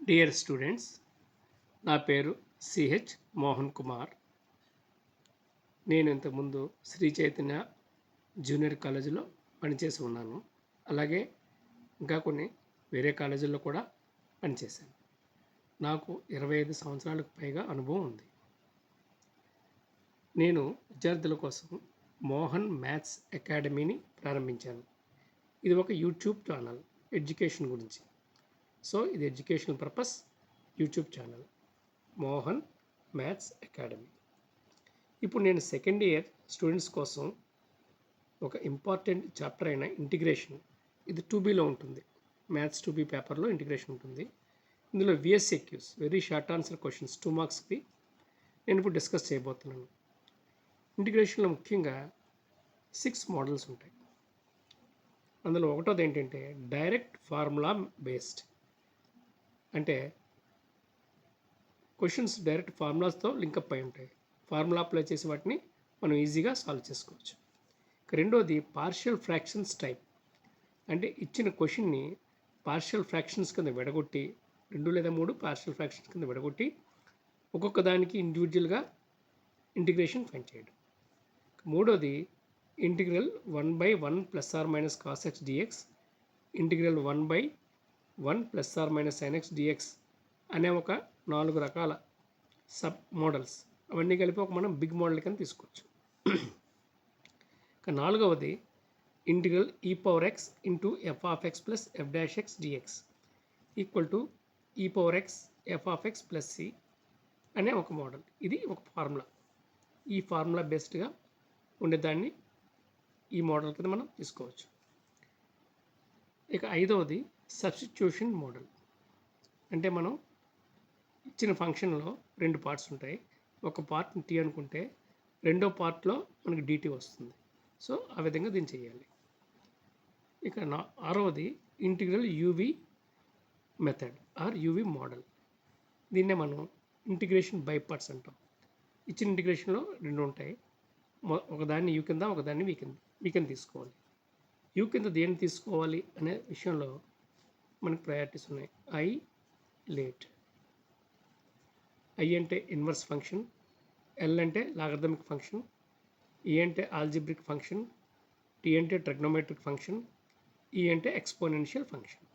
Dear students, నా పేరు CH Mohan Kumar. నేను ఇంతకుముందు శ్రీ చైతన్య జూనియర్ కాలేజీలో పనిచేసి ఉన్నాను. అలాగే ఇంకా కొన్ని వేరే కాలేజీల్లో కూడా పనిచేశాను. నాకు 25 సంవత్సరాలకు పైగా అనుభవం ఉంది. నేను విద్యార్థుల కోసం మోహన్ మ్యాథ్స్ అకాడమీని ప్రారంభించాను. ఇది ఒక యూట్యూబ్ ఛానల్ ఎడ్యుకేషన్ గురించి. సో ఇది educational purpose YouTube channel Mohan maths academy. ఇప్పుడు నేను సెకండ్ ఇయర్ స్టూడెంట్స్ కోసం ఒక ఇంపార్టెంట్ చాప్టర్ అయిన ఇంటిగ్రేషన్, ఇది 2Bలో ఉంటుంది. మ్యాథ్స్ 2B పేపర్లో ఇంటిగ్రేషన్ ఉంటుంది. ఇందులో VSAQs, very short answer questions 2 మార్క్స్కి నేను ఇప్పుడు డిస్కస్ చేయబోతున్నాను. ఇంటిగ్రేషన్లో ముఖ్యంగా 6 మోడల్స్ ఉంటాయి. అందులో ఒకటోది ఏంటంటే డైరెక్ట్ ఫార్ములా బేస్డ్, అంటే క్వశ్చన్స్ డైరెక్ట్ ఫార్ములాస్తో లింకప్ అయి ఉంటాయి. ఫార్ములా అప్లై చేసి వాటిని మనం ఈజీగా సాల్వ్ చేసుకోవచ్చు. రెండోది పార్షియల్ ఫ్రాక్షన్స్ టైప్, అంటే ఇచ్చిన క్వశ్చన్ని పార్షియల్ ఫ్రాక్షన్స్ కింద విడగొట్టి 2 లేదా 3 పార్షియల్ ఫ్రాక్షన్స్ కింద విడగొట్టి ఒక్కొక్క దానికి ఇండివిజువల్గా ఇంటిగ్రేషన్ ఫైండ్ చేయడం. మూడోది integral 1/1 ± cos x dx, integral 1/1 ± sin x dx అనే ఒక 4 రకాల సబ్ మోడల్స్, అవన్నీ కలిపి ఒక మనం బిగ్ మోడల్ కింద తీసుకోవచ్చు. ఇక నాలుగవది integral e⁻x f(x) + f'(x) dx equal to e⁻x f(x) + c అనే ఒక మోడల్. ఇది ఒక ఫార్ములా. ఈ ఫార్ములా బేస్డ్గా ఉండేదాన్ని ఈ మోడల్ కింద మనం తీసుకోవచ్చు. ఇక ఐదవది సబ్స్టిట్యూషన్ మోడల్, అంటే మనం ఇచ్చిన ఫంక్షన్లో 2 పార్ట్స్ ఉంటాయి. ఒక పార్ట్ t అనుకుంటే రెండో పార్ట్లో మనకి dt వస్తుంది. సో ఆ విధంగా దీన్ని చేయాలి. ఇక ఆరవది integral uv method or uv model. దీన్నే మనం ఇంటిగ్రేషన్ బై పార్ట్స్ అంటాం. ఇచ్చిన ఇంటిగ్రేషన్లో 2 ఉంటాయి. ఒకదాన్ని u కింద, ఒకదాన్ని v కింద తీసుకోవాలి. u కింద దేన్ని తీసుకోవాలి అనే విషయంలో మనకి ప్రయారిటీస్ ఉన్నాయి. లేట్ I అంటే ఇన్వర్స్ ఫంక్షన్, L అంటే లాగరిథమిక్ ఫంక్షన్, E అంటే ఆల్జిబ్రిక్ ఫంక్షన్, T అంటే ట్రిగ్నోమెట్రిక్ ఫంక్షన్, E అంటే ఎక్స్పోనెన్షియల్ ఫంక్షన్.